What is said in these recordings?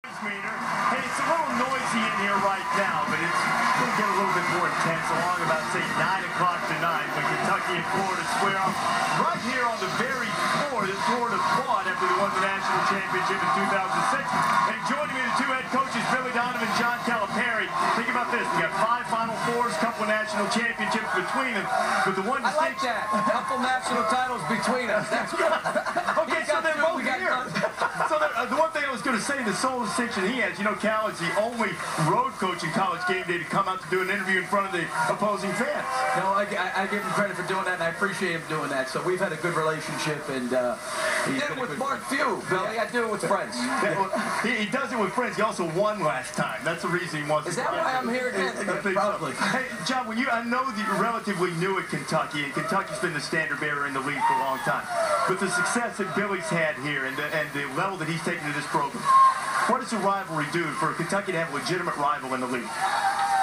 Meter. Hey, it's a little noisy in here right now, but it's going to get a little bit more intense along about, say, 9 o'clock tonight when Kentucky and Florida square off right here on the very floor that Florida fought after they won the national championship in 2006. And joining me, the two head coaches, Billy Donovan and John Calipari. Think about this. We got 5 Final Fours, couple national championships between them. But the one I like that. A couple national titles between us. That's good. Okay, so they're both here. So the one thing I was going to say, the sole distinction he has, you know, Cal is the only road coach in College Game Day to come out to do an interview in front of the opposing fans. No, I give him credit for doing that, and I appreciate him doing that. So we've had a good relationship, and he's been with Mark Few, Billy. Yeah. I do it with friends. Yeah, well, he does it with friends. He also won last time. That's the reason he wants to. Is that why I'm here again? I think probably. So. Hey, John, I know that you're relatively new at Kentucky, and Kentucky's been the standard bearer in the league for a long time. But the success that Billy's had here and the level that he's taken to this program, what does a rivalry do for Kentucky to have a legitimate rival in the league?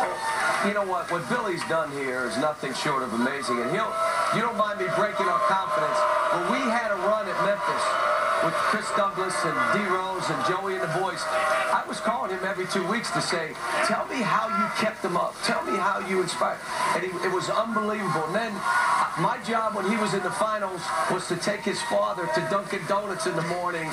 Well, you know what? What Billy's done here is nothing short of amazing. And you don't mind me breaking our confidence. When we had a run at Memphis with Chris Douglas and D. Rose and Joey and the boys, I was calling him every 2 weeks to say, tell me how you kept them up. Tell me how you inspired. And it was unbelievable. And then my job when he was in the finals was to take his father to Dunkin' Donuts in the morning.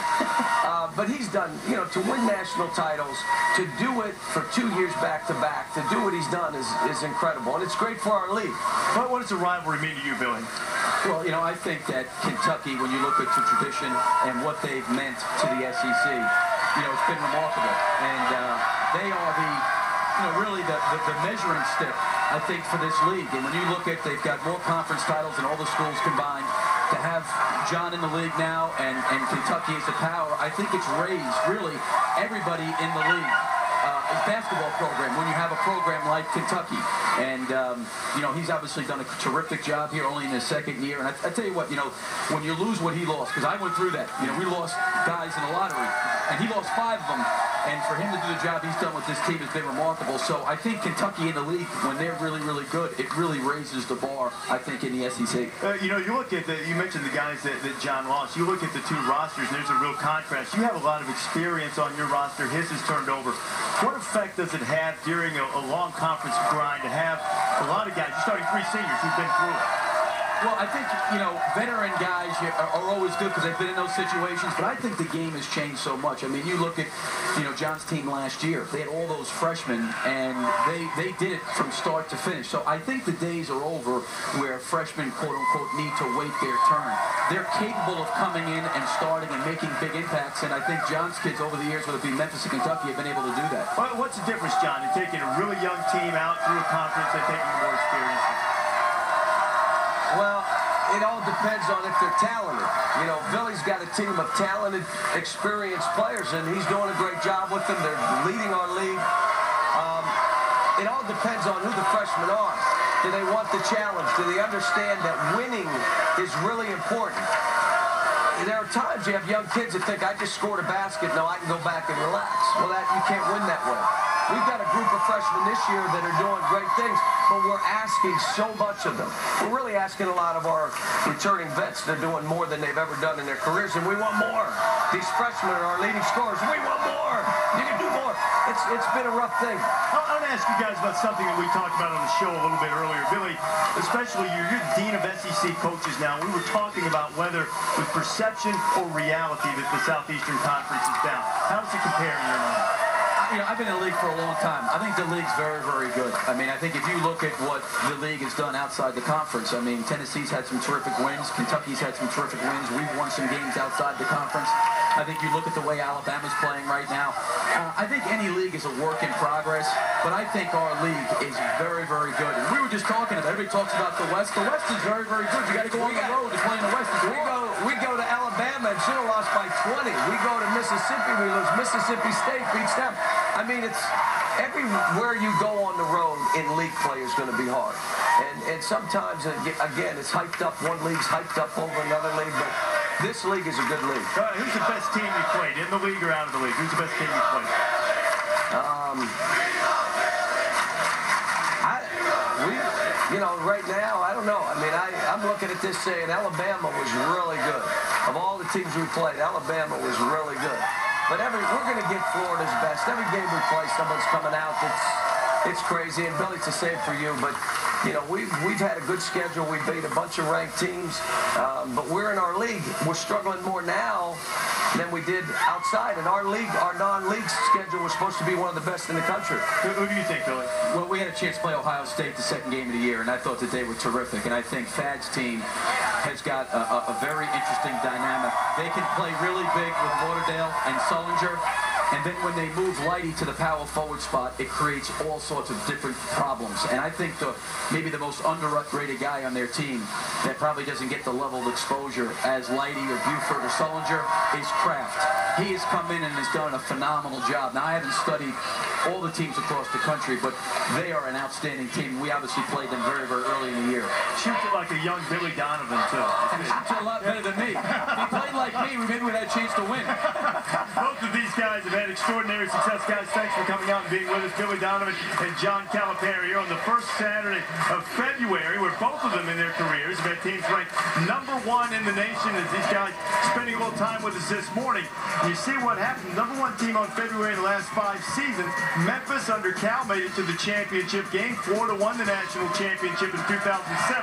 But he's done, you know, to win national titles, to do it for 2 years back-to-back, to do what he's done is incredible. And it's great for our league. What does a rivalry mean to you, Billy? Well, you know, I think that Kentucky, when you look at the tradition and what they've meant to the SEC, you know, it's been remarkable. And they are really the measuring stick, I think, for this league. And when you look at, they've got more conference titles than all the schools combined. To have John in the league now and Kentucky as a power, I think it's raised, really, everybody in the league. Basketball program, when you have a program like Kentucky. And, you know, he's obviously done a terrific job here only in his second year. And I tell you what, you know, when you lose what he lost, because I went through that. You know, we lost guys in the lottery, and he lost 5 of them. And for him to do the job he's done with this team has been remarkable. So I think Kentucky in the league, when they're really, really good, it really raises the bar, I think, in the SEC. You know, you look at you mentioned the guys that John lost. You look at the 2 rosters, and there's a real contrast. You have a lot of experience on your roster. His has turned over. What effect does it have during a long conference grind to have a lot of guys, you're starting 3 seniors who've been through it? Well, I think, you know, veteran guys are always good because they've been in those situations, but I think the game has changed so much. I mean, you look at, you know, John's team last year. They had all those freshmen, and they did it from start to finish. So I think the days are over where freshmen, quote-unquote, need to wait their turn. They're capable of coming in and starting and making big impacts, and I think John's kids over the years, whether it be Memphis or Kentucky, have been able to do that. What's the difference, John, in taking a really young team out through a conference and taking more experience? Well, it all depends on if they're talented. You know, Billy's got a team of talented, experienced players, and he's doing a great job with them. They're leading our league. It all depends on who the freshmen are. Do they want the challenge? Do they understand that winning is really important? There are times you have young kids that think, I just scored a basket, now I can go back and relax. Well, you can't win that way. We've got a group of freshmen this year that are doing great things, but we're asking so much of them. We're really asking a lot of our returning vets. They're doing more than they've ever done in their careers, and we want more. These freshmen are our leading scorers. We want more. You can do more. It's been a rough thing. I want to ask you guys about something that we talked about on the show a little bit earlier. Billy, especially you're dean of SEC coaches now. We were talking about whether with perception or reality that the Southeastern Conference is down. How does it compare in your mind? You know, I've been in the league for a long time. I think the league's very, very good. I mean, I think if you look at what the league has done outside the conference, I mean, Tennessee's had some terrific wins. Kentucky's had some terrific wins. We've won some games outside the conference. I think you look at the way Alabama's playing right now. I think any league is a work in progress, but I think our league is very, very good. And we were just talking about, everybody talks about the West. The West is very, very good. You got to go on the road to play in the West. We go to Alabama and should have lost by 20. We go to Mississippi, we lose. Mississippi State beats them. I mean, it's everywhere you go on the road in league play is going to be hard. And sometimes, again, it's hyped up. One league's hyped up over another league, but this league is a good league. Who's the best team you played, in the league or out of the league? Who's the best team you played? You know, right now, I don't know. I mean, I'm looking at this saying Alabama was really good. Of all the teams we played, Alabama was really good. But we're going to get Florida's best. Every game we play, someone's coming out it's crazy. And Billy, to say it for you, but you know, we've had a good schedule. We beat a bunch of ranked teams, but we're in our league. We're struggling more now than we did outside. And our league, our non-league schedule was supposed to be one of the best in the country. Who do you think, Billy? Well, we had a chance to play Ohio State the second game of the year, and I thought that they were terrific. And I think Thad's team has got a very interesting dynamic. They can play really big with Lauderdale and Sullinger. And then when they move Lighty to the power forward spot, it creates all sorts of different problems. And I think maybe the most underrated guy on their team that probably doesn't get the level of exposure as Lighty or Buford or Sullinger is Kraft. He has come in and has done a phenomenal job. Now, I haven't studied all the teams across the country, but they are an outstanding team. We obviously played them very, very early in the year. Shoots it like a young Billy Donovan, too. He shoots a lot better than me. If he played like me, maybe we'd have a chance to win. Both of these guys have had extraordinary success. Guys, thanks for coming out and being with us. Billy Donovan and John Calipari here on the first Saturday of February, where both of them in their careers have had teams ranked #1 in the nation. As these guys spending a little time with us this morning, you see what happened. #1 team on February in the last 5 seasons. Memphis under Cal made it to the championship game. Florida won the national championship in 2007.